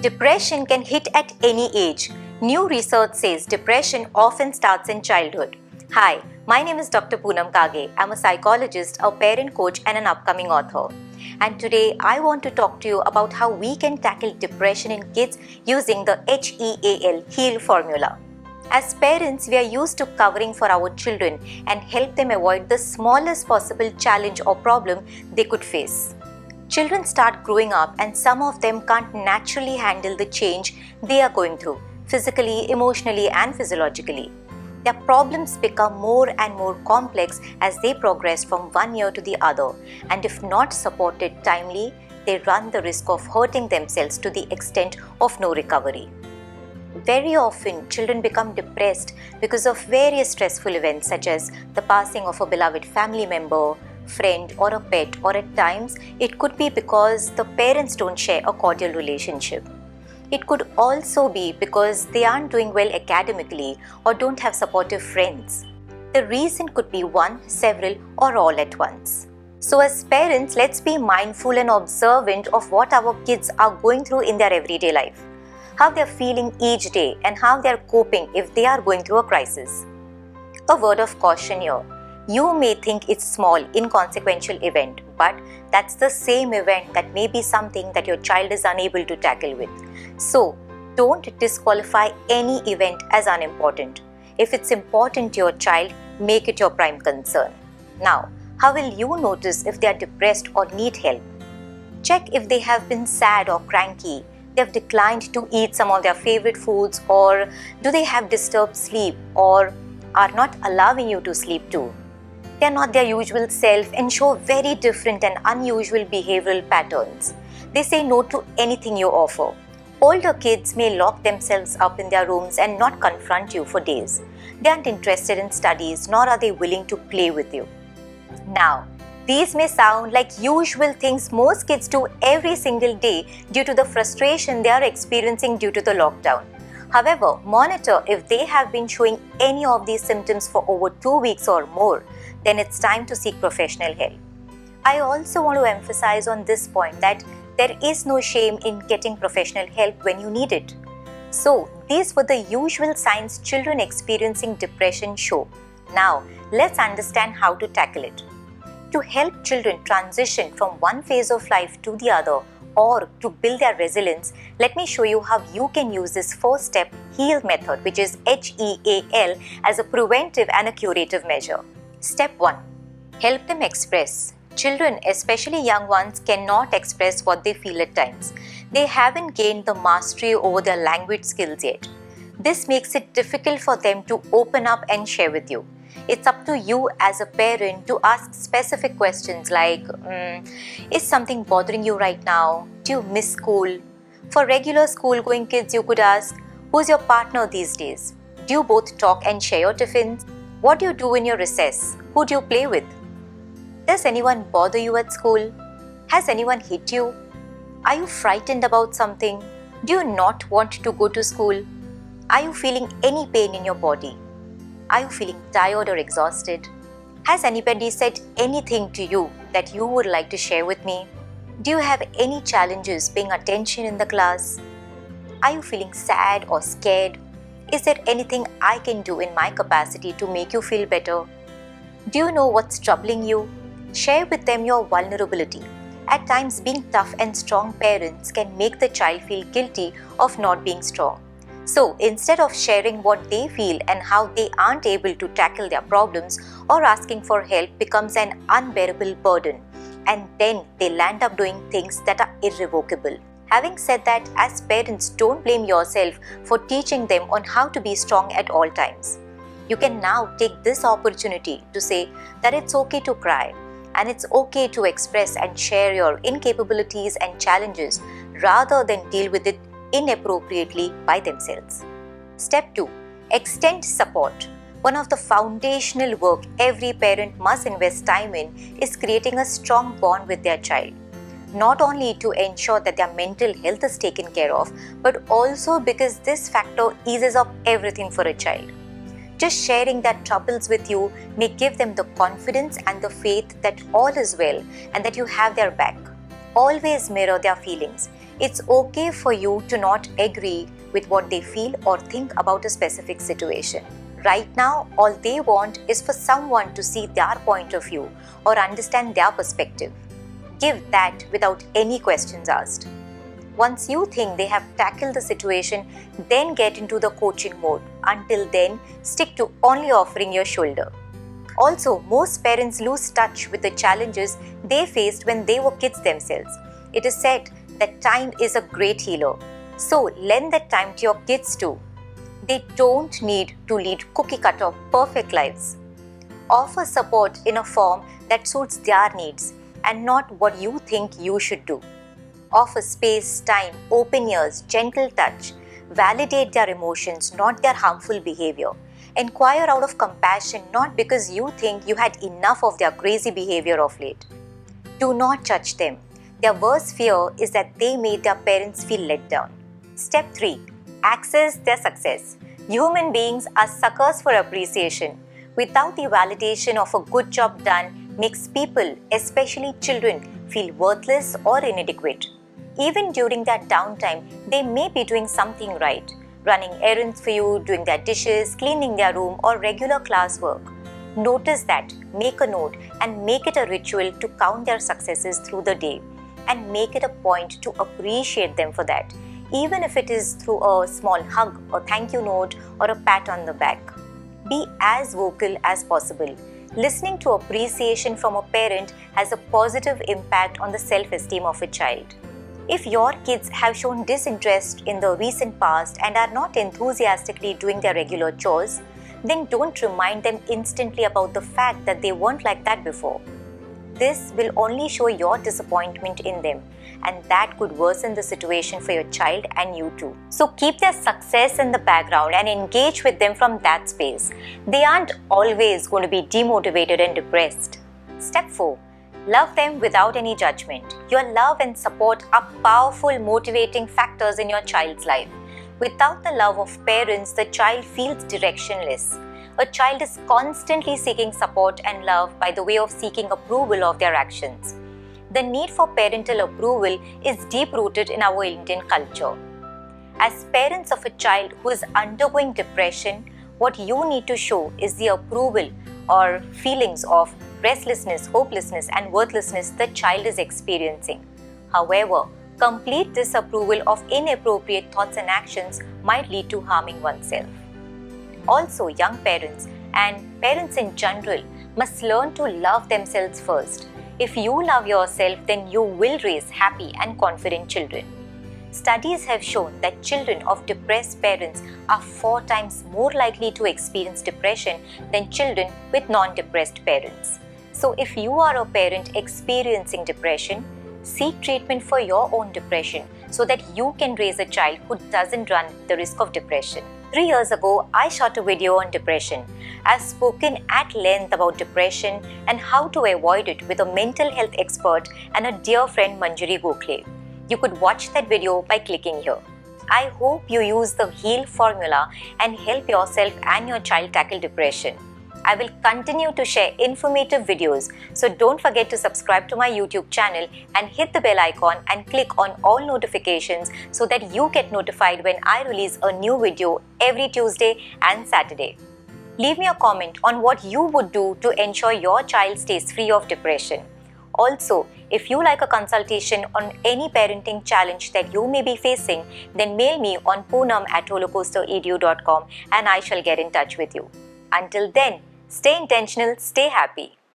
Depression can hit at any age. New research says depression often starts in childhood. Hi, my name is Dr. Poonam Kage. I'm a psychologist, a parent coach and an upcoming author. And today I want to talk to you about how we can tackle depression in kids using the H.E.A.L formula. As parents, we are used to covering for our children and help them avoid the smallest possible challenge or problem they could face. Children start growing up and some of them can't naturally handle the change they are going through, physically, emotionally and physiologically. Their problems become more and more complex as they progress from one year to the other, and if not supported timely, they run the risk of hurting themselves to the extent of no recovery. Very often, children become depressed because of various stressful events such as the passing of a beloved family member, friend or a pet, or at times it could be because the parents don't share a cordial relationship. It could also be because they aren't doing well academically or don't have supportive friends. The reason could be one, several or all at once. So as parents, let's be mindful and observant of what our kids are going through in their everyday life, how they're feeling each day and how they're coping if they are going through a crisis. A word of caution here. You may think it's a small, inconsequential event, but that's the same event that may be something that your child is unable to tackle with. So, don't disqualify any event as unimportant. If it's important to your child, make it your prime concern. Now, how will you notice if they are depressed or need help? Check if they have been sad or cranky, they have declined to eat some of their favorite foods, or do they have disturbed sleep or are not allowing you to sleep too. They are not their usual self and show very different and unusual behavioral patterns. They say no to anything you offer. Older kids may lock themselves up in their rooms and not confront you for days. They aren't interested in studies, nor are they willing to play with you. Now, these may sound like usual things most kids do every single day due to the frustration they are experiencing due to the lockdown. However, monitor if they have been showing any of these symptoms for over 2 weeks or more, then it's time to seek professional help. I also want to emphasize on this point that there is no shame in getting professional help when you need it. So, these were the usual signs children experiencing depression show. Now, let's understand how to tackle it. To help children transition from one phase of life to the other or to build their resilience, let me show you how you can use this 4-step HEAL method, which is H.E.A.L, as a preventive and a curative measure. Step 1. Help them express. Children, especially young ones, cannot express what they feel at times. They haven't gained the mastery over their language skills yet. This makes it difficult for them to open up and share with you. It's up to you as a parent to ask specific questions like, is something bothering you right now? Do you miss school? For regular school-going kids, you could ask, who's your partner these days? Do you both talk and share your tiffins? What do you do in your recess? Who do you play with? Does anyone bother you at school? Has anyone hit you? Are you frightened about something? Do you not want to go to school? Are you feeling any pain in your body? Are you feeling tired or exhausted? Has anybody said anything to you that you would like to share with me? Do you have any challenges paying attention in the class? Are you feeling sad or scared? Is there anything I can do in my capacity to make you feel better? Do you know what's troubling you? Share with them your vulnerability. At times, being tough and strong parents can make the child feel guilty of not being strong. So, instead of sharing what they feel and how they aren't able to tackle their problems or asking for help becomes an unbearable burden, and then they land up doing things that are irrevocable. Having said that, as parents, don't blame yourself for teaching them on how to be strong at all times. You can now take this opportunity to say that it's okay to cry and it's okay to express and share your incapabilities and challenges rather than deal with it inappropriately by themselves. Step 2. Extend support. One of the foundational work every parent must invest time in is creating a strong bond with their child. Not only to ensure that their mental health is taken care of, but also because this factor eases up everything for a child. Just sharing their troubles with you may give them the confidence and the faith that all is well and that you have their back. Always mirror their feelings. It's okay for you to not agree with what they feel or think about a specific situation. Right now, all they want is for someone to see their point of view or understand their perspective. Give that without any questions asked. Once you think they have tackled the situation, then get into the coaching mode. Until then, stick to only offering your shoulder. Also, most parents lose touch with the challenges they faced when they were kids themselves. It is said that time is a great healer. So, lend that time to your kids too. They don't need to lead cookie-cutter perfect lives. Offer support in a form that suits their needs and not what you think you should do. Offer space, time, open ears, gentle touch. Validate their emotions, not their harmful behavior. Inquire out of compassion, not because you think you had enough of their crazy behavior of late. Do not judge them. Their worst fear is that they made their parents feel let down. Step 3. Access their success. Human beings are suckers for appreciation. Without the validation of a good job done makes people, especially children, feel worthless or inadequate. Even during their downtime, they may be doing something right, running errands for you, doing their dishes, cleaning their room, or regular classwork. Notice that, make a note, and make it a ritual to count their successes through the day, and make it a point to appreciate them for that, even if it is through a small hug, a thank you note, or a pat on the back. Be as vocal as possible. Listening to appreciation from a parent has a positive impact on the self-esteem of a child. If your kids have shown disinterest in the recent past and are not enthusiastically doing their regular chores, then don't remind them instantly about the fact that they weren't like that before. This will only show your disappointment in them, and that could worsen the situation for your child and you too. So keep their success in the background and engage with them from that space. They aren't always going to be demotivated and depressed. Step 4. Love them without any judgment. Your love and support are powerful motivating factors in your child's life. Without the love of parents, the child feels directionless. A child is constantly seeking support and love by the way of seeking approval of their actions. The need for parental approval is deep-rooted in our Indian culture. As parents of a child who is undergoing depression, what you need to show is the approval or feelings of restlessness, hopelessness, and worthlessness the child is experiencing. However, complete disapproval of inappropriate thoughts and actions might lead to harming oneself. Also, young parents and parents in general must learn to love themselves first. If you love yourself, then you will raise happy and confident children. Studies have shown that children of depressed parents are 4 times more likely to experience depression than children with non-depressed parents. So if you are a parent experiencing depression, seek treatment for your own depression so that you can raise a child who doesn't run the risk of depression. 3 years ago, I shot a video on depression. I've spoken at length about depression and how to avoid it with a mental health expert and a dear friend Manjari Gokhale. You could watch that video by clicking here. I hope you use the HEAL formula and help yourself and your child tackle depression. I will continue to share informative videos, so don't forget to subscribe to my YouTube channel and hit the bell icon and click on all notifications so that you get notified when I release a new video every Tuesday and Saturday. Leave me a comment on what you would do to ensure your child stays free of depression. Also, if you like a consultation on any parenting challenge that you may be facing, then mail me on poonam@rollercoasteredu.com and I shall get in touch with you. Until then, stay intentional, stay happy.